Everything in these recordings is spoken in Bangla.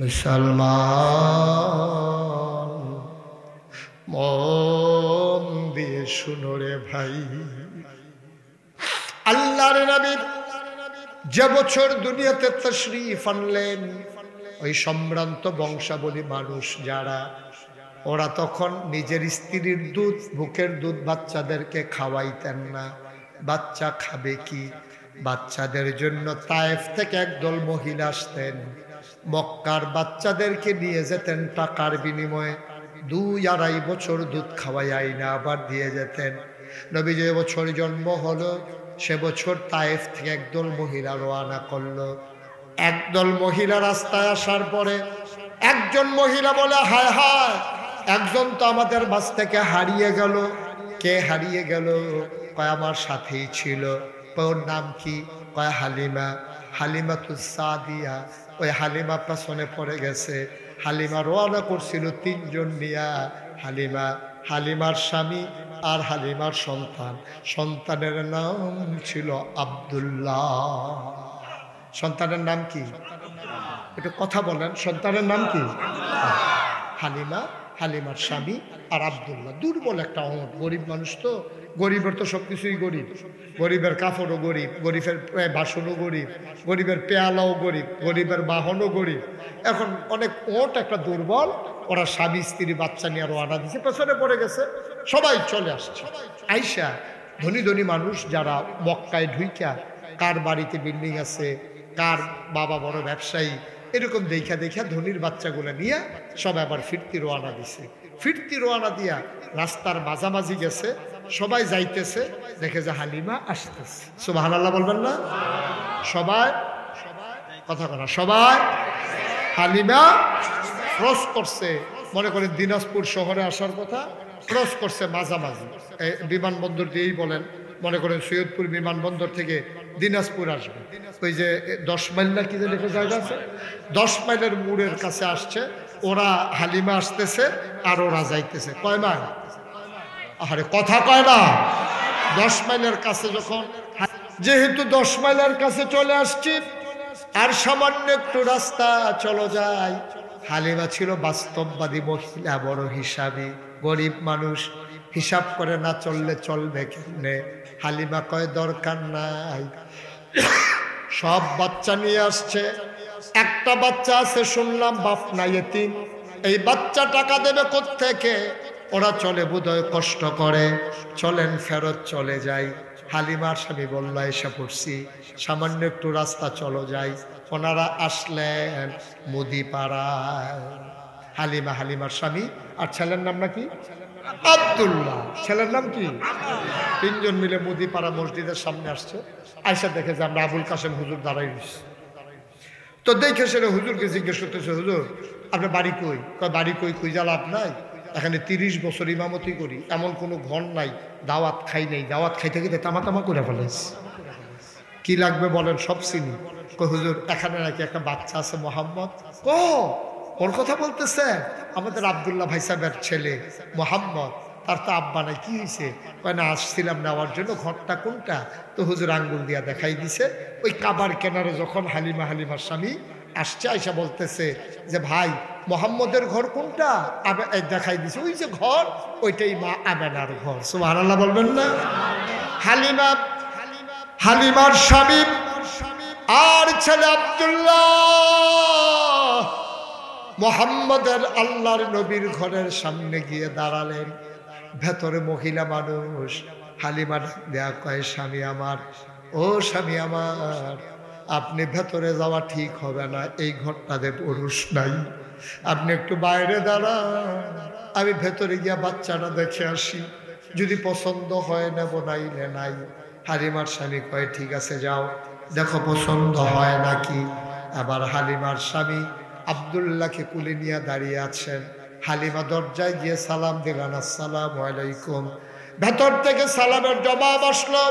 মুসলমান মন দিয়ে শুনো রে ভাই, আল্লাহর নবী যে বছর দুনিয়াতে তাশরীফ আনলেন, ওই সম্ভ্রান্ত বংশাবলী মানুষ যারা, ওরা তখন নিজের স্ত্রীর দুধ, বুকের দুধ বাচ্চাদেরকে খাওয়াইতেন না। বাচ্চা খাবে কি? বাচ্চাদের জন্য তায়েফ থেকে একদল মহিলা আসতেন, মক্কার বাচ্চাদেরকে নিয়ে যেতেন টাকার বিনিময়ে। 2-2.5 বছর দুধ খাওয়াই আইনা আবার দিয়ে যেতেন। নবী যে বছর জন্ম হলো, সে বছর তায়েফ থেকে একদল মহিলা রওনা করলো। একদল মহিলা রাস্তায় আসার পরে একজন মহিলা বলে, হায় হায়, একজন তো আমাদের বাস থেকে হারিয়ে গেল। কে হারিয়ে গেল? কয় আমার সাথেই ছিল। ওর নাম কি? কয় হালিমা। হালিমাতুস সাদিয়া। ওই হালিমা পেছনে পড়ে গেছে। হালিমা রওনা করছিল 3 জন নিয়া। হালিমার স্বামী আর হালিমার সন্তান। সন্তানের নাম ছিল আব্দুল্লাহ। সন্তানের নাম কি? একটু কথা বলেন, সন্তানের নাম কি? হালিমা, হালিমার স্বামী আর আব্দুল্লাহ। দুর্বল একটা অঙ্গ, গরিব মানুষ তো। গরিবের তো সবকিছুই গরিব। গরিবের কাপড়ও গরিব, গরিবের বাসনও গরিব, গরিবের পেয়ালাও গরিব, গরিবের বাহনও গরিব। এখন অনেক ওট একটা দুর্বল। ওরা স্বামী স্ত্রী বাচ্চা নিয়ে আরো আনা দিচ্ছে, পেছনে পড়ে গেছে। সবাই চলে আসছে। আইসা ধনী ধনী মানুষ যারা মক্কায় ঢুইকা, কার বাড়িতে বিল্ডিং আছে, কার বাবা বড় ব্যবসায়ী, এরকম দেখা দেখা ধনীর বাচ্চাগুলো নিয়ে সব আবার ফিরতি রওনা দিছে। ফিরতি রওনা দিয়া রাস্তার মাঝামাঝি গেছে, সবাই যাইতেছে, দেখে যে হালিমা আসতেছে। সুবহানাল্লাহ বলবেন না? সবাই কথা করা, সবাই হালিমা ক্রস করছে। মনে করেন দিনাজপুর শহরে আসার কথা, ক্রস করছে মাঝামাঝি। বিমানবন্দর দিয়েই বলেন, মনে করেন সৈয়দপুর বিমানবন্দর থেকে দিনাজপুর আসবে, ওই যে 10 মাইল না কি যে জায়গা আছে, 10 মাইলের মোড়ের কাছে আসছে। ওরা হালিমা আসতেছে আর ওরা যাইতেছে। কয় মাইল? আরে কথা কয় না। 10 মাইলের কাছে যখন, যেহেতু 10 মাইলের কাছে চলে আসছি, আর সামান্য একটু রাস্তা চলো যায়। হালিমা ছিল বাস্তববাদী মহিলা, বড় হিসাবী, গরিব মানুষ, হিসাব করে না চললে চলবে কেমনে। হালিমা কয় দরকার নাই, সব বাচ্চা নিয়ে আসছে। একটা বাচ্চা আছে শুনলাম বাপ নাই, এতিম। এই বাচ্চা টাকা দেবে কোত্থেকে? ওরা চলে বোধহয় কষ্ট করে, চলেন ফেরত চলে যাই। হালিমার স্বামী বলল, এসে পড়ছি, সামান্য একটু রাস্তা চলো যাই। ওনারা আসলেন মুদিপাড়ায়। হালিমা, হালিমার স্বামী আর ছেলের নাম নাকি আব্দুল্লাহ। ছেলের নাম কি? 3 জন মিলে মুদিপাড়া মসজিদের সামনে আসছে। আয়সা দেখে যে আমরা আবুল কাসেম হুজুর দাঁড়াই রয়েছি। তো দেখে সেটা হুজুরকে জিজ্ঞেস করতেছে, হুজুর আপনার বাড়ি কই? বাড়ি কই, কই যা লাভ নাই, এখানে 30 বছর ইমামতি করি, এমন কোনো ঘর নাই দাওয়াত খাই নাই, দাওয়াত খাইতে গেলে তামা তামা করে ফেলেছি, কি লাগবে বলেন, সব চিনি। হুজুর এখানে নাকি একটা বাচ্চা আছে মোহাম্মদ। ওর কথা বলতেছে? আমাদের আব্দুল্লাহ ভাই সাহেবের ছেলে মোহাম্মদ, তার তো আব্বা নাই, কি হয়েছে? না আসছিলাম নেওয়ার জন্য, ঘরটা কোনটা? তো হুজুর আঙ্গুল দিয়া দেখাই দিছে। ওই কাবার কেনারে যখন হালিমার স্বামী আসছে, আইসা বলতেছে যে ভাই মোহাম্মদের ঘর কোনটা? দেখাই দিছে, ওই যে ঘর, ওইটাই মা আমেনার ঘর। সুবহানাল্লাহ বলবেন না? হালিমার স্বামী আর ছেলে আব্দুল্লাহ মোহাম্মদের আল্লাহর নবীর ঘরের সামনে গিয়ে দাঁড়ালেন। ভেতরে মহিলা মানুষ। হালিমা দেয়া কয়, স্বামী আমার, ও স্বামী আমার, আপনি ভেতরে যাওয়া ঠিক হবে না, এই ঘরটাতে পুরুষ নাই, আপনি একটু বাইরে দাঁড়ান, আমি ভেতরে গিয়া বাচ্চাটা দেখে আসি, যদি পছন্দ হয় নেব, নাইলে নাই। হালিমার স্বামী কয় ঠিক আছে যাও, দেখো পছন্দ হয় নাকি। আবার হালিমার স্বামী আব্দুল্লাহকে কুলে নিয়ে দাঁড়িয়ে আছেন। হালিমা দরজায় গিয়ে সালাম দিলেন, আসসালামু আলাইকুম। ভেতর থেকে সালামের জবাব আসলো,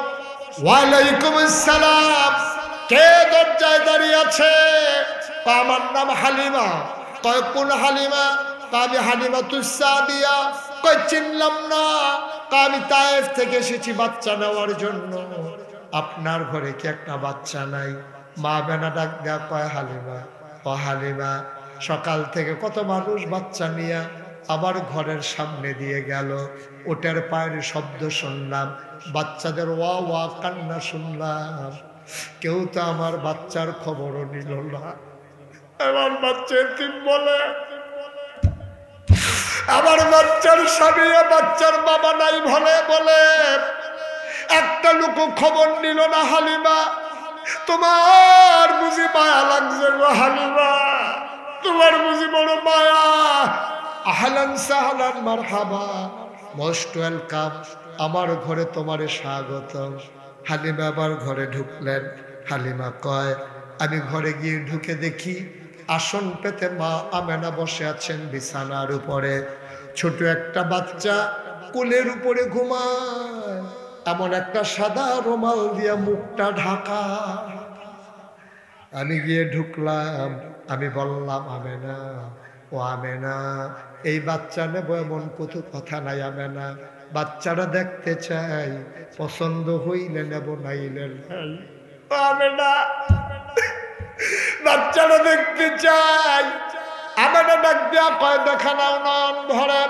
ওয়ালাইকুম আসসালাম। কে দরজায় দাঁড়িয়ে আছে? আমার নাম হালিমা। কয় কোন হালিমা? আমি হালিমাতুস সাদিয়া। কয় চিনলাম না। আমি তায়েফ থেকে এসেছি বাচ্চা নেওয়ার জন্য, আপনার ঘরে কি একটা বাচ্চা নাই? মা বেনা ডাক দেয়া কয় হালিমা, ও হালিমা সকাল থেকে কত মানুষ বাচ্চা নিয়ে আবার ঘরের সামনে দিয়ে গেল, ওটার পায়ের শব্দ শুনলাম, বাচ্চাদের ওয়া ওয়া কান্না শুনলাম, কেউ তো আমার বাচ্চার খবরও নিল না। আমার বাচ্চার তিন বলে, আমার বাচ্চার স্বামী বাচ্চার বাবা নাই বলে বলে একটা লোক খবর নিল না। হালিমা, তোমার বুঝি মায়া লাগছে গো হালিমা, তোমার বুঝি বড় মায়া। আহলান সাহলান মারহাবা, মোস্ট ওয়েলকাম, আমার ঘরে তোমারে স্বাগতম। হালিমা আবার ঘরে ঢুকলেন। হালিমা কয়, আমি ঘরে গিয়ে ঢুকে দেখি আসন পেতে মা আমেনা বসে আছেন বিছানার উপরে, ছোট একটা বাচ্চা কোলের উপরে ঘুমায়, এমন একটা সাদা রুমাল দিয়ে মুখটা ঢাকা। আমি গিয়ে ঢুকলাম, আমি বললাম, আমেনা, ও আমেনা, এই বাচ্চা নেব এমন কত কথা নাই আমেনা, বাচ্চারা দেখতে চাই, পছন্দ হইলে নেব নাইলে নাই। ও আমেনা, বাচ্চারা দেখতে চাই। আমেনা ডাক দিয়া কয়, দেখা নাও নন ভরে।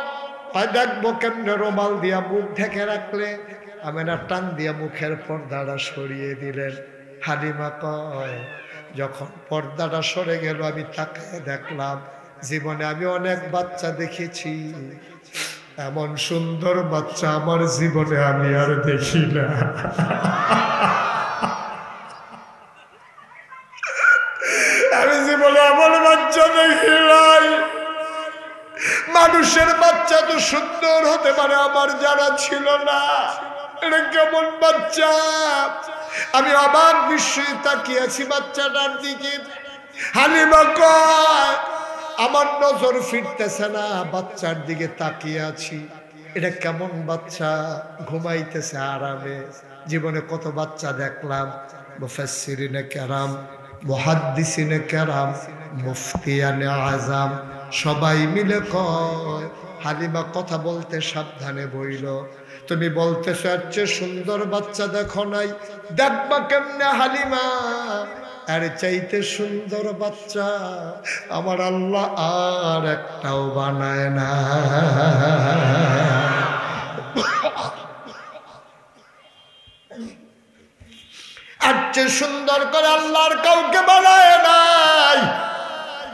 কয়, দেখবো কেমনে, রুমাল দিয়া মুখ ঢেকে রাখলে। আমেনা টান দিয়া মুখের পর্দাটা সরিয়ে দিলেন। হালিমা কয়, যখন পর্দাটা সরে গেল আমি তাকায় দেখলাম, জীবনে আমি অনেক বাচ্চা দেখেছি, এমন সুন্দর বাচ্চা আমার জীবনে আমি আর দেখি না। আমি জীবনে এমন বাচ্চা দেখি নাই। মানুষের বাচ্চা তো সুন্দর হতে পারে, আমার জানা ছিল না। এটা কেমন বাচ্চা? আমি অবাক বিস্ময়ে তাকিয়েছি বাচ্চাটার দিকে। হালিমা কয়, আমার নজর ফিরতেছে না, বাচ্চার দিকে তাকিয়ে আছি। এটা কেমন বাচ্চা? ঘুমাইতেছে আরামে। জীবনে কত বাচ্চা দেখলাম, মুফাসসিরিনে কেরাম, মুহাদ্দিসিনে কেরাম, মুফতিয়ানে আজম সবাই মিলে কয়, হালিমা কথা বলতে সাবধানে বইল। তুমি বলতেছো এর চেয়ে সুন্দর বাচ্চা দেখো নাই, দেখবা কেমনে হালিমা? আর চাইতে সুন্দর বাচ্চা আমার আল্লাহ আর একটাও বানায় না। আর চেয়ে সুন্দর করে আল্লাহর কাউকে বানায় নাই।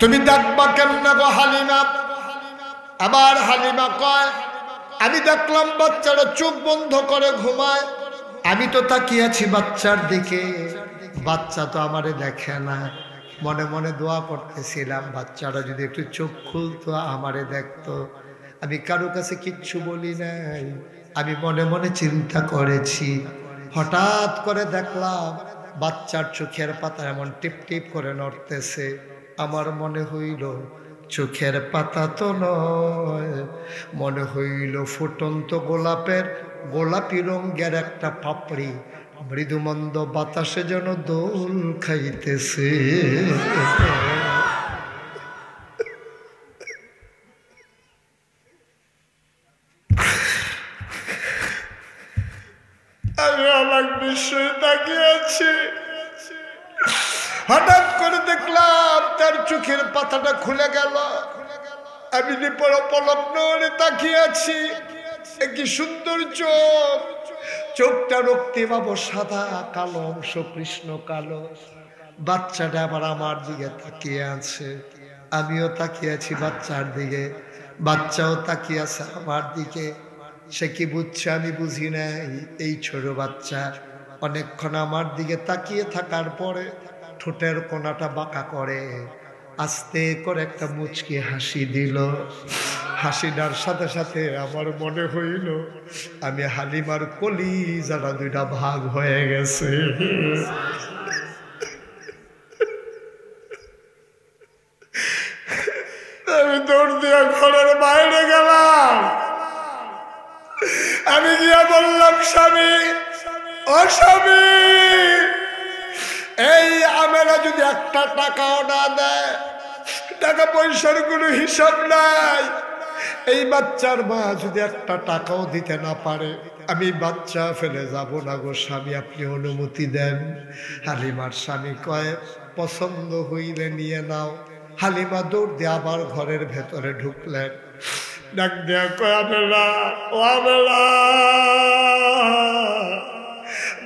তুমি দেখবা কেমনে গো হালিমা? আবার হালিমা কয়, আমি দেখলাম বাচ্চারা চোখ বন্ধ করে ঘুমায়, আমি তো তাকিয়ে আছি বাচ্চার দিকে, বাচ্চা তো আমারে দেখে না। মনে মনে দোয়া করতেছিলাম, বাচ্চারা যদি একটু চোখ খুলতো আমারে দেখতো। আমি কারো কাছে কিচ্ছু বলি নাই, আমি মনে মনে চিন্তা করেছি। হঠাৎ করে দেখলাম বাচ্চার চোখের পাতা এমন টিপ টিপ করে নড়তেছে। আমার মনে হইল চোখের পাতা তো নয়, মনে হইল ফুটন্ত গোলাপের গোলাপি রঙের একটা পাপড়ি মৃদুমন্দ বাতাসে যেন দোল খাইতেছে। আমি অবাক বিস্ময়ে তাকিয়ে আছি। হঠাৎ করে দেখলাম তার চোখের পাতাটা খুলে গেল। আমি পলক নড়ে তাকিয়ে আছি। কি সুন্দর চোখ, চোখটা রক্তিম সাদা, কালো অংশ কৃষ্ণ কালো। বাচ্চাটা আবার আমার দিকে তাকিয়ে আছে, আমিও তাকিয়ে আছি বাচ্চার দিকে, বাচ্চাও তাকিয়ে আছে আমার দিকে। সে কি বুঝছে আমি বুঝি নাই। এই ছোট বাচ্চা অনেকক্ষণ আমার দিকে তাকিয়ে থাকার পরে ঠোঁটের কোনাটা বাঁকা করে আস্তে করে একটা মুচকি হাসি দিল। হাসিটার সাথে সাথে আমার মনে হইল আমি হালিমার কলিজাটা দুইটা ভাগ হয়ে গেছে। আমি দৌড় দিয়ে ঘরের বাইরে গেলাম। আমি গিয়া বললাম, স্বামী, ও স্বামী, এই আমেরা যদি একটা টাকাও না দেয়, টাকা পয়সার কোনো হিসাব নাই, এই বাচ্চার মা যদি একটা টাকাও দিতে না পারে, আমি বাচ্চা ফেলে যাব না গো স্বামী, আপনি অনুমতি দেন। হালিমার স্বামী কয়, পছন্দ হইলে নিয়ে নাও, হালিমা দৌড় দিয়ে আবার ঘরের ভেতরে ঢুকলেন। ডাক দেয়া কয় আমেনা, ও আমেনা,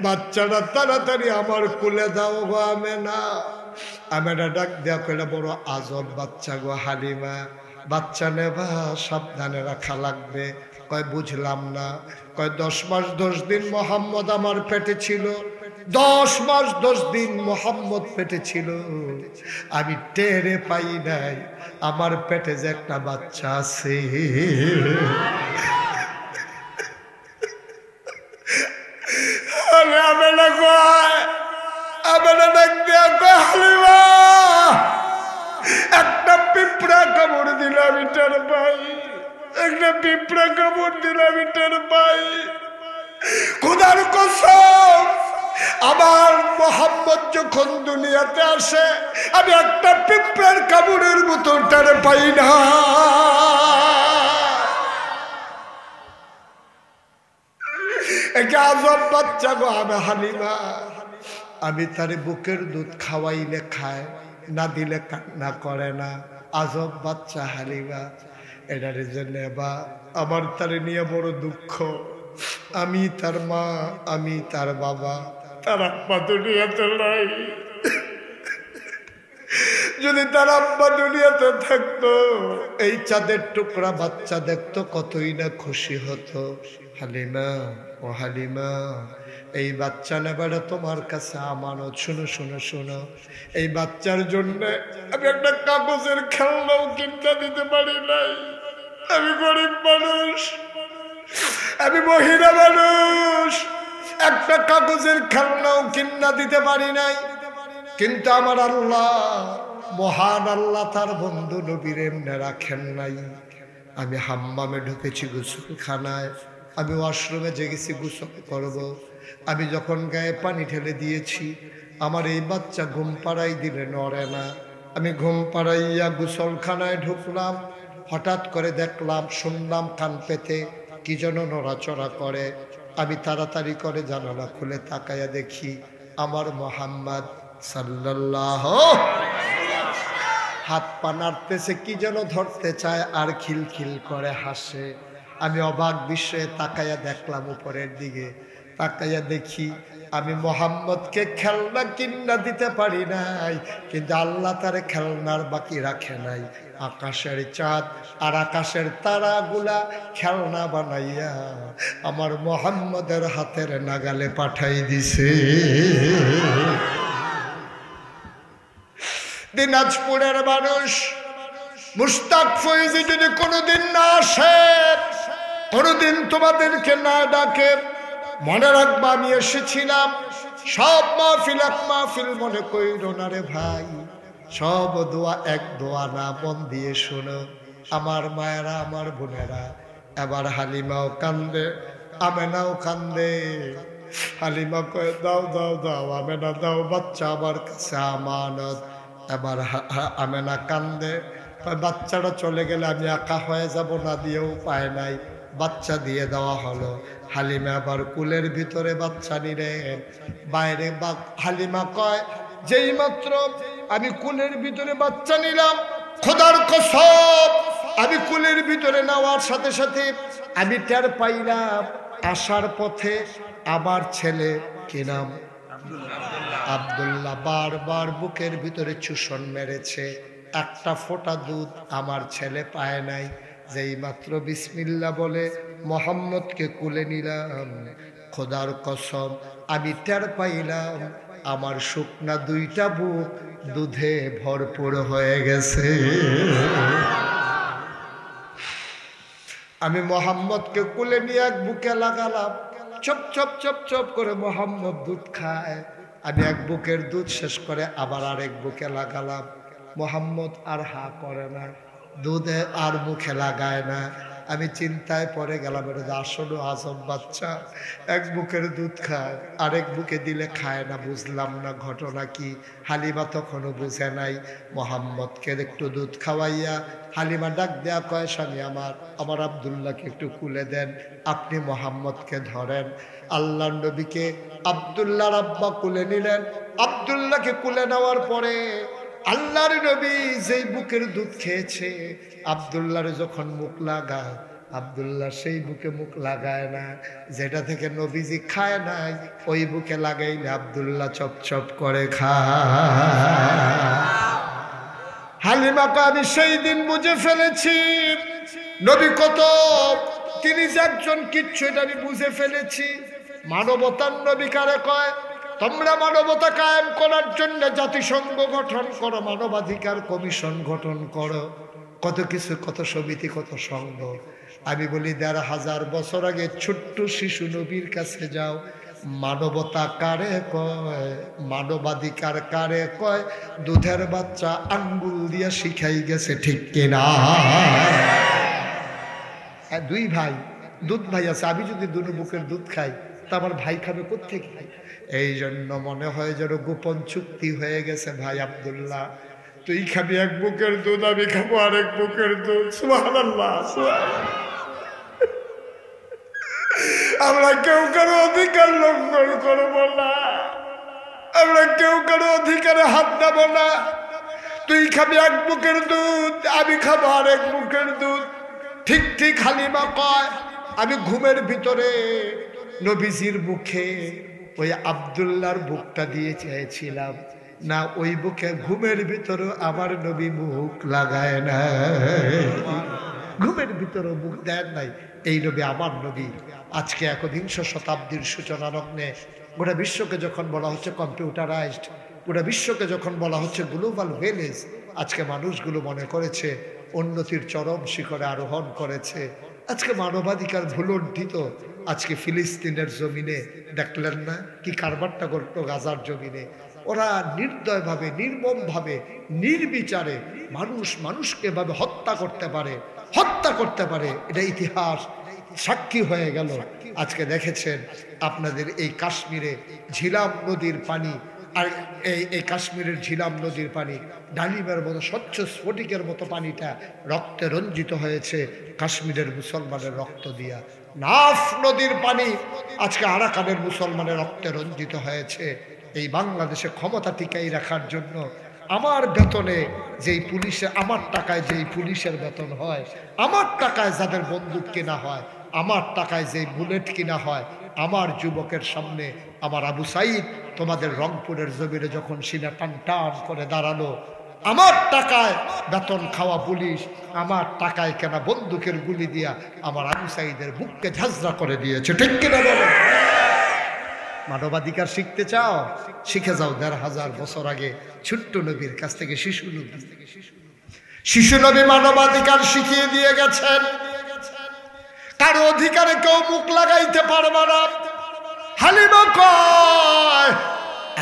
বাচ্চাটা তাড়াতাড়ি আমার কুলে দাও গো আমেনা। আমেনা ডাক দেয়া কইলা বড় আজব বাচ্চা গো হালিমা, বাচ্চা নেবা সাবধানে রাখা লাগবে। কয় বুঝলাম না। কয় 10 মাস 10 দিন মোহাম্মদ আমার পেটে ছিল, 10 মাস 10 দিন মোহাম্মদ পেটে ছিল, আমি টেরে পাই নাই আমার পেটে যে একটা বাচ্চা আছে। আমেনা কয়, আমেনা ডাক দেয়া কয় হালিমা, একটা পিঁপড়া কামড় দিল আমি টের পাই, একটা পিঁপড়া কামড় দিল আমি টের পাই। খোদার কসম, আমার মোহাম্মদ যখন দুনিয়াতে আসে আমি একটা পিঁপড়ার কামড়ের মতো টের পাই না। একে আজব বাচ্চা গো আমি হালিমা, আমি তার বুকের দুধ খাওয়াইলে খায়, না দিলে কান্না করে না। আজব বাচ্চা হালিমা, এটার জন্য বা আমার তারে নিয়ে বড় দুঃখ। আমি তার মা, আমি তার বাবা, তার আব্বা দুনিয়াতে নাই। যদি তার আব্বা দুনিয়াতে থাকতো এই চাঁদের টুকরা বাচ্চা দেখতো কতই না খুশি হতো। হালিমা, ও হালিমা, এই বাচ্চা নেবাটা তোমার কাছে আমানত। শুনো শুনো শুনো, এই বাচ্চার জন্য আমি একটা কাগজের খেলনাও কিনতে দিতে পারি নাই। আমি গরিব মানুষ, আমি মহিলা মানুষ, একটা কাগজের খেলনাও কিনা দিতে পারি নাই। কিন্তু আমার আল্লাহ, মহান আল্লাহ তার বন্ধু নবীর এমনি রাখেন নাই। আমি হাম্মামে ঢুকেছি গোসলখানায়, আমি ওয়াশরুমে জেগেছি গোসল করব। আমি যখন গায়ে পানি ঢেলে দিয়েছি, আমার এই বাচ্চা ঘুম পাড়াই দিলে নড়ে না। আমি ঘুম পাড়াইয়া গোসলখানায় ঢুকলাম, হঠাৎ করে দেখলাম, শুনলাম কান পেতে কি যেন নড়াচড়া করে। আমি তাড়াতাড়ি করে জানালা খুলে তাকাইয়া দেখি আমার মোহাম্মদ সাল্লাল্লাহু, হাত পা নাড়তেছে, কি যেন ধরতে চায় আর খিলখিল করে হাসে। আমি অবাক বিস্ময়ে তাকাইয়া দেখলাম উপরের দিকে, তাকাইয়া দেখি আমি মোহাম্মদকে খেলনা কিনা দিতে পারি নাই, কিন্তু আল্লাহ তারে খেলনার বাকি রাখে নাই। আকাশের চাঁদ আর আকাশের তারাগুলা খেলনা বানাইয়া আমার মোহাম্মদের হাতের নাগালে পাঠাই দিছে। দিনাজপুরের মানুষ মুশতাক ফয়েজি যদি কোনোদিন না আসে, কোনোদিন তোমাদেরকে না ডাকে, মনে রাখবা আমি এসেছিলাম। সব মাহফিল এক মাহফিল মনে কইরো না রে ভাই, সব দোয়া এক দোয়া না, মন দিয়ে শোনো আমার মায়েরা, আমার বোনেরা। এবার হালিমাও কান্দে, আমেনাও কান্দে। হালিমা কয়ে দাও দাও দাও, আমেনা দাও, বাচ্চা আমার কাছে আমানত। এবার আমেনা কান্দে, বাচ্চাটা চলে গেলে আমি একা হয়ে যাব, না দিয়েও পায় নাই, বাচ্চা দিয়ে দেওয়া হলো। হালিমা আবার কুলের ভিতরে বাচ্চা নিলেন বাইরে। হালিমা কয় যেই মাত্র আমি কুলের ভিতরে বাচ্চা নিলাম, খোদার কসম আমি কুলের ভিতরে নেওয়ার সাথে সাথে আমি টের পাইলাম আসার পথে আমার ছেলে, কি নাম, আব্দুল্লাহ, বারবার বুকের ভিতরে চুষণ মেরেছে। একটা ফোঁটা দুধ আমার ছেলে পায় নাই। যেই মাত্র বিসমিল্লাহ বলে মোহাম্মদকে কুলে নিলাম, খোদার কসম আমি টের পাইলাম আমার শুকনা দুইটা বুক দুধে ভরপুর হয়ে গেছে। আমি মোহাম্মদকে কুলে নিয়ে এক বুকে লাগালাম, চপ চপ চপ চপ করে মোহাম্মদ দুধ খায়। আমি এক বুকের দুধ শেষ করে আবার আরেক বুকে লাগালাম। মোহাম্মদ আর হা করে না, দুধে আর মুখে লাগায় না। আমি চিন্তায় পড়ে গেলাম, এটা আসলে আজব বাচ্চা, এক বুকের দুধ খায়, আরেক বুকে দিলে খায় না। বুঝলাম না ঘটনা কি। হালিমা তখনও বুঝে নাই। মোহাম্মদকে একটু দুধ খাওয়াইয়া হালিমা ডাক দেয়া কয়, স্বামী আমার আব্দুল্লাহকে একটু কুলে দেন, আপনি মোহাম্মদকে ধরেন। আল্লাহ নবীকে আব্দুল্লাহর আব্বা কুলে নিলেন। আব্দুল্লাহকে কুলে নেওয়ার পরে আল্লাহর নবী যেই বুকের দুধ খেয়েছে, আব্দুল্লাহর যখন মুখ লাগায়, আব্দুল্লাহ সেই বুকে মুখ লাগায় না। যেটা থেকে নবীজি খায় নাই ওই বুকে লাগাইলে আব্দুল্লাহ চপ চপ করে খায়। হালিমাকে আমি সেই দিন বুঝে ফেলেছি নবী কত তিনি যে একজন কিচ্ছু, এটা আমি বুঝে ফেলেছি। মানবতার নবী কারে কয়? তোমরা মানবতা কায়েম করার জন্য জাতিসংঘ গঠন করো, মানবাধিকার কমিশন গঠন করো, কত কিছু, কত সমিতি, কত সংঘ। আমি বলি ১,৫০০ বছর আগে ছোট্ট শিশু নবীর কাছে যাও, মানবতা কারে কয়, মানবাধিকার কারে কয়, দুধের বাচ্চা আঙ্গুল দিয়া শিখাই গেছে, ঠিক কিনা? দুই ভাই, দুধ ভাই আছে, আমি যদি দুটো বুকের দুধ খাই তা আমার ভাই খাবে কোত্থেকে? এই জন্য মনে হয় যেন গোপন চুক্তি হয়ে গেছে। ভাই আব্দুল্লাহ, তুই খাবি এক বুকের দুধ, আমি খাবো আরেক বুকের দুধ। সুবহানাল্লাহ, সুবহানাল্লাহ। আমরা কেউ কারো অধিকার লঙ্ঘন করবো না, আমরা কেউ কারো অধিকারে হাত দেব না। তুই খাবি এক বুকের দুধ, আমি খাবো আরেক বুকের দুধ। ঠিক ঠিক হালিমা কয়, আমি ঘুমের ভিতরে নবীজির মুখে ওই আব্দুল্লাহর বুকটা দিয়ে চেয়েছিলাম না, ওই বুকে ঘুমের ভিতরে আমার নবী মুখ লাগায় না, ঘুমের ভিতরে মুখ দেন নাই। এই নবী আমার নবী। আজকে ১বিংশ শতাব্দীর সূচনা লগ্নে গোটা বিশ্বকে যখন বলা হচ্ছে কম্পিউটারাইজড, গোটা বিশ্বকে যখন বলা হচ্ছে গ্লোবাল ভিলেজ, আজকে মানুষগুলো মনে করেছে উন্নতির চরম শিখরে আরোহণ করেছে। আজকে মানবাধিকার ভুলণ্ঠিত। আজকে ফিলিস্তিনের জমিনে দেখলেন না কি কারবারটা করতো গাজার জমিনে? ওরা নির্দয়ভাবে, নির্মমভাবে, নির্বিচারে মানুষকে এভাবে হত্যা করতে পারে, হত্যা করতে পারে। এটা ইতিহাস সাক্ষী হয়ে গেল। আজকে দেখেছেন আপনাদের এই কাশ্মীরে ঝিলাম নদীর পানি, আর এই কাশ্মীরের ঝিলাম নদীর পানি ডালিমের মতো স্বচ্ছ স্ফটিকের মতো পানিটা রক্তে রঞ্জিত হয়েছে কাশ্মীরের মুসলমানের রক্ত দিয়া। নাফ নদীর পানি আজকে আরাকানের মুসলমানের রক্তে রঞ্জিত হয়েছে। এই বাংলাদেশে ক্ষমতা টিকাই রাখার জন্য আমার বেতনে যেই পুলিশে, আমার টাকায় যেই পুলিশের বেতন হয়, আমার টাকায় যাদের বন্দুক কেনা হয়, আমার টাকায় যেই বুলেট কিনা হয়, আমার যুবকের সামনে আমার আবু সাইদ তোমাদের রংপুরের জমিনে যখন সিনা টান টান করে দাঁড়ালো, আমার টাকায় বেতন খাওয়া পুলিশ আমার টাকায় কেনা বন্দুকের গুলি দিয়া আমার আবু সাইদের বুককে ঝাঁঝরা করে দিয়েছে, ঠিক কিনা বলো? মানবাধিকার শিখতে চাও? শিখে যাও ১,৫০০ বছর আগে ছোট্ট নবীর কাছ থেকে। শিশু নবী মানবাধিকার শিখিয়ে দিয়ে গেছেন। কারো অধিকারে কেউ মুখ লাগাইতে পারবে না। হালিমা কয়,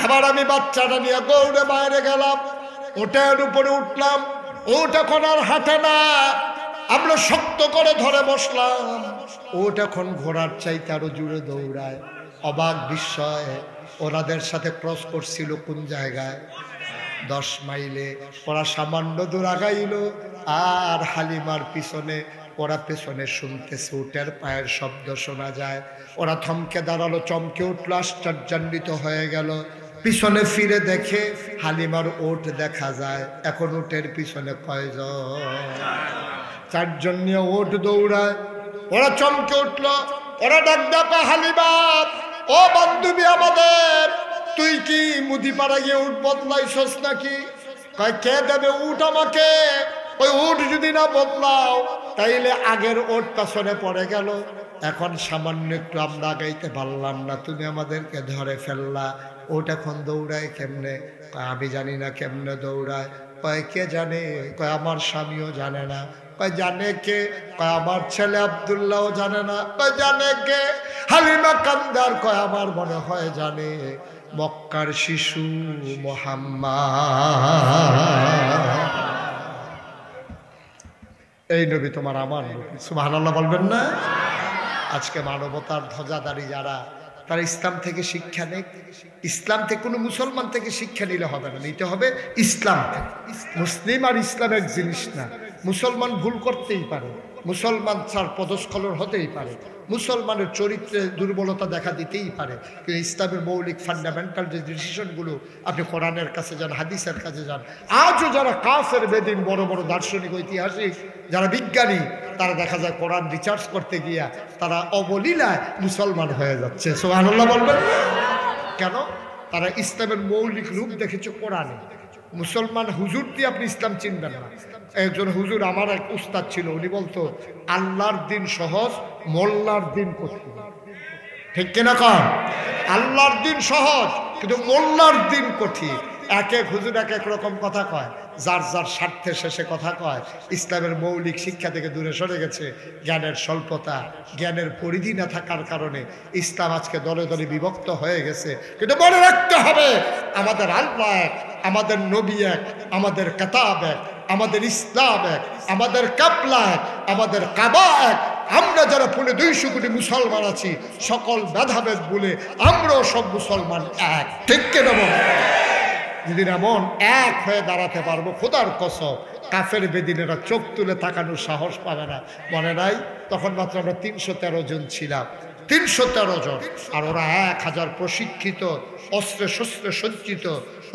এবার আমি বাচ্চাটা নিয়ে গৌড়ে বাইরে গেলাম, ওটার উপরে উঠলাম, ওট এখন আর হাঁটে না, আমরা শক্ত করে ধরে বসলাম, ওট এখন ঘোড়ার চাইতে আরো জুড়ে দৌড়ায়। অবাক বিস্ময়, ওনাদের সাথে ক্রস করছিল কোন জায়গায়? 10 মাইলে। ওরা সামান্য দূর আগাইল, আর হালিমার পিছনে ওরা পেছনে শুনতেছে উটের পায়ের শব্দ শোনা যায়। ওরা থমকে দাঁড়ালো, চমকে উঠলো, আশ্চর্যান্বিত হয়ে গেল। পিছনে ফিরে দেখে হালিমার উট দেখা যায়। এখন উটের পিছনে কয়জন? 4 জন নিয়ে উট দৌড়ায়। ওরা চমকে উঠলো, ওরা ডাক ডাকা, হালিমা ও বান্ধবী আমাদের, তুই কি মুদিপাড়া গিয়ে উট বদলাইছস নাকি? কয়, কে দেবে উট আমাকে? ওই উট যদি না বদলাও তাইলে আগের ওট পেছনে পড়ে গেল, এখন সামান্য একটু আমরা আগাইতে পারলাম না, তুমি আমাদেরকে ধরে ফেললা। ওট এখন দৌড়ায় কেমনে? আমি জানি না কেমনে দৌড়ায়। কয়, কে জানে? কয়, আমার স্বামীও জানে না। কয়, জানে কে? কয়, আমার ছেলে আব্দুল্লাহও জানে না। কয়, জানে কে? হালিমা কান্দার কয়, আমার মনে হয় জানে, মক্কার শিশু মুহাম্মদ। এই নবী তোমার আমার নবী। সুবহানাল্লাহ বলবেন না? আজকে মানবতার ধ্বজাধারী যারা, তারা ইসলাম থেকে শিক্ষা নেই। ইসলাম থেকে কোনো মুসলমান থেকে শিক্ষা নিলে হবে না, নিতে হবে ইসলাম থেকে। মুসলিম আর ইসলাম এক জিনিস না। মুসলমান ভুল করতেই পারে, মুসলমান ছাড় পদস্খলন হতেই পারে, মুসলমানের চরিত্রে দুর্বলতা দেখা দিতেই পারে, কিন্তু ইসলামের মৌলিক ফান্ডামেন্টাল যে ডিসিশনগুলো, আপনি কোরআনের কাছে যান, হাদিসের কাছে যান। আজও যারা কাফের বেদিন, বড় বড় দার্শনিক, ঐতিহাসিক, যারা বিজ্ঞানী, তারা দেখা যায় কোরআন রিসার্চ করতে গিয়া তারা অবলীলায় মুসলমান হয়ে যাচ্ছে। সুবহানাল্লাহ বলবেন কেন? তারা ইসলামের মৌলিক রূপ দেখেছে কোরআনে। মুসলমান হুজুর দিয়ে আপনি ইসলাম চিনবেন না। একজন হুজুর, আমার এক উস্তাদ ছিল, উনি বলতো আল্লাহর দিন সহজ, মোল্লার দিন কঠিন। ঠিক কিনা কন? আল্লাহর দিন সহজ, কিন্তু মোল্লার দিন কঠিন। এক এক হুজুর এক এক রকম কথা কয়, যার যার স্বার্থে শেষে কথা কয়। ইসলামের মৌলিক শিক্ষা থেকে দূরে সরে গেছে, জ্ঞানের স্বল্পতা, জ্ঞানের পরিধি না থাকার কারণে ইসলাম আজকে দলে দলে বিভক্ত হয়ে গেছে। কিন্তু মনে রাখতে হবে, আমাদের আল্লাহ এক, আমাদের নবী এক, আমাদের কিতাব এক, আমাদের ইসলাম এক, আমাদের কাবলা এক, আমাদের কাবা এক। আমরা যারা পুনে 200 কোটি মুসলমান আছি, সকল ভেদাভেদ বলে আমরাও সব মুসলমান এক। ঠিক কিনা বলেন? যেদিন এমন এক হয়ে দাঁড়াতে পারবো, খোদার কসম কাফের বেদিনেরা চোখ তুলে তাকানোর সাহস পাবে না। মনে নাই? তখন মাত্র আমরা 313 জন ছিলাম, 313 জন, আর ওরা 1000 প্রশিক্ষিত, অস্ত্রে শস্ত্রে সজ্জিত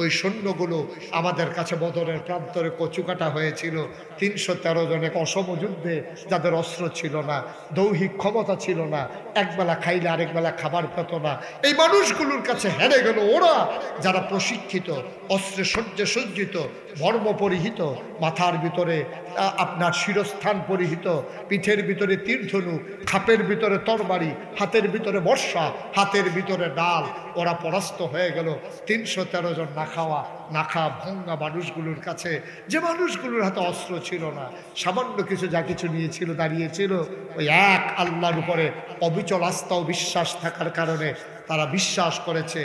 ওই সৈন্যগুলো আমাদের কাছে বদরের প্রান্তরে কচুকাটা হয়েছিল। 313 জনে অসম যুদ্ধে, যাদের অস্ত্র ছিল না, দৈহিক ক্ষমতা ছিল না, একবেলা খাইলে আরেক বেলা খাবার পেত না, এই মানুষগুলোর কাছে হেরে গেল ওরা, যারা প্রশিক্ষিত, অস্ত্রে সজ্জে সজ্জিত, ধর্ম পরিহিত, মাথার ভিতরে আপনার শিরস্থান পরিহিত, পিঠের ভিতরে তীরধনু, খাপের ভিতরে তরবারি, হাতের ভিতরে বর্ষা, হাতের ভিতরে ডাল। ওরা পরাস্ত হয়ে গেল। 313 জন নাখা ভঙ্গা মানুষগুলোর কাছে, যে মানুষগুলোর হাতে অস্ত্র ছিল না, সামান্য কিছু যা কিছু নিয়েছিল, দাঁড়িয়েছিল ওই এক আল্লাহর উপরে অবিচল আস্থা ও বিশ্বাস থাকার কারণে তারা বিশ্বাস করেছে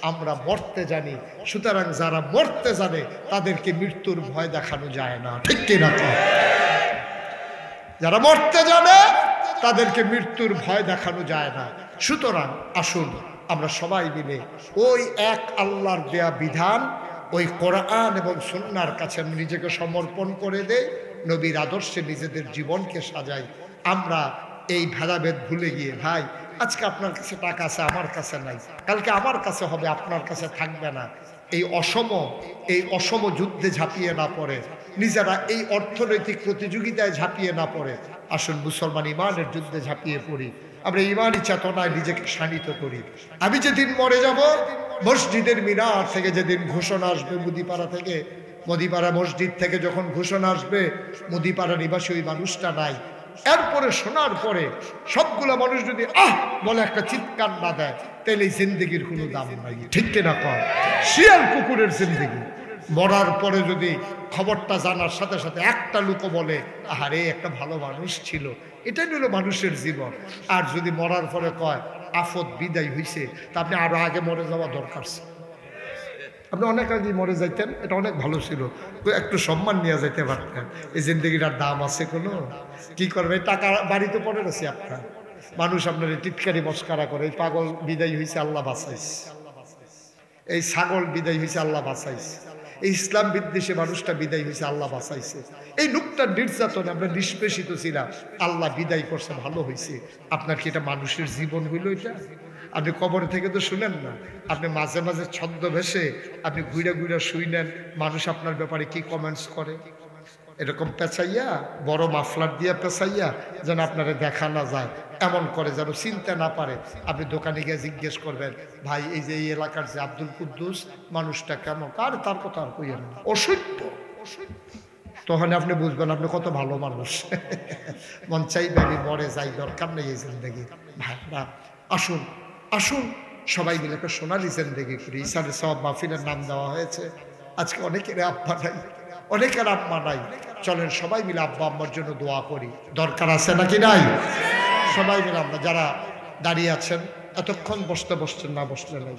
আমরা মরতে জানি। সুতরাং যারা মরতে জানে তাদেরকে মৃত্যুর ভয় দেখানো যায় না। ঠিক কিনা? যারা মরতে জানে তাদেরকে মৃত্যুর ভয় দেখানো যায় না। সুতরাং আসুন আমরা সবাই মিলে ওই এক আল্লাহর দেয়া বিধান, ওই কোরআন এবং সুন্নাহর কাছে নিজেকে সমর্পণ করে দেই, নবীর আদর্শে নিজেদের জীবনকে সাজাই। আমরা এই ভেদাভেদ ভুলে গিয়ে, ভাই আজকে আপনার কাছে টাকা আছে, আমার কাছে নাই, কালকে আমার কাছে হবে, আপনার কাছে থাকবে না, এই অসম যুদ্ধে ঝাঁপিয়ে না পড়ে, নিজেরা এই অর্থনৈতিক প্রতিযোগিতায় ঝাঁপিয়ে না পড়ে, আসুন মুসলমান ইমানের যুদ্ধে ঝাঁপিয়ে পড়ি। আমরা ইমানি চেতনায় নিজেকে শানিত করি। আমি যেদিন মরে যাব, মসজিদের মিনার থেকে যেদিন ঘোষণা আসবে, মুদিপাড়া মসজিদ থেকে যখন ঘোষণা আসবে মুদিপাড়া নিবাসী ওই মানুষটা নাই, এরপরে শোনার পরে সবগুলা মানুষ যদি বলে একটা চিৎকার না দেয়, তাহলে জিন্দেগির কোনো দাম নাই। ঠিক কিনা কয়? শিয়াল কুকুরের জিন্দেগি। মরার পরে যদি খবরটা জানার সাথে সাথে একটা লোক বলে আহারে একটা ভালো মানুষ ছিল, এটাই হলো মানুষের জীবন। আর যদি মরার পরে কয় আফত বিদায় হইছে, তা আপনি আরো আগে মরে যাওয়া দরকার ছিল। আপনি অনেক আগে মরে যাইতেন, এটা অনেক ভালো ছিল, একটু সম্মান নিয়ে যাইতে পারতেন। এই জিন্দগিটার দাম আছে কোনো? কি করবে? টাকা বাড়িতে পড়ে রয়েছে আপনার, মানুষ আপনার টিটকারি মস্কারা করে, এই পাগল বিদায় হয়েছে আল্লাহ বাঁচাইছে, এই ছাগল বিদায় হয়েছে আল্লাহ বাঁচাইছে, এই ইসলাম বিদ্বেষী মানুষটা বিদায় হয়েছে আল্লাহ বাঁচাইছে, এই লোকটার নির্যাতনে আমরা নিষ্পেষিত ছিলাম, আল্লাহ বিদায় করছে, ভালো হয়েছে। আপনার কি এটা মানুষের জীবন হইল? এটা আপনি কবর থেকে তো শুনেন না, আপনি মাঝে মাঝে ছদ্মবেশে আপনি ঘুরে ঘুরে শুই নেন, মানুষ আপনার ব্যাপারে কি কমেন্টস করে, এরকম পেঁচাইয়া, বড় মাফলার দিয়ে পেঁচাইয়া যেন আপনারা দেখা না যায়, এমন করে যেন চিনতে না পারে। আপনি দোকানে গিয়ে জিজ্ঞেস করবেন, ভাই এই যে এই এলাকার যে আব্দুল কুদ্দুস মানুষটা কেমন? আর তার কথা আর কইয়েন না, অসত্য। তখন আপনি বুঝবেন আপনি কত ভালো মানুষ। মন চাইবে আমি মরে যাই, দরকার নেই এই জিন্দগি। ভাইরা আসুন আসুন সবাই মিলে একটা সোনালি জিন্দগি করি। ইসারে সব মাহফিলের নাম দেওয়া হয়েছে, আজকে অনেকের আব্বা নাই, অনেকের আম্মা নাই, চলেন সবাই মিলে আব্বা আম্মার জন্য দোয়া করি। দরকার আছে নাকি নাই? সবাই মিলে আমরা যারা দাঁড়িয়ে আছেন, এতক্ষণ বসতে বসছেন না, বসলে নাই।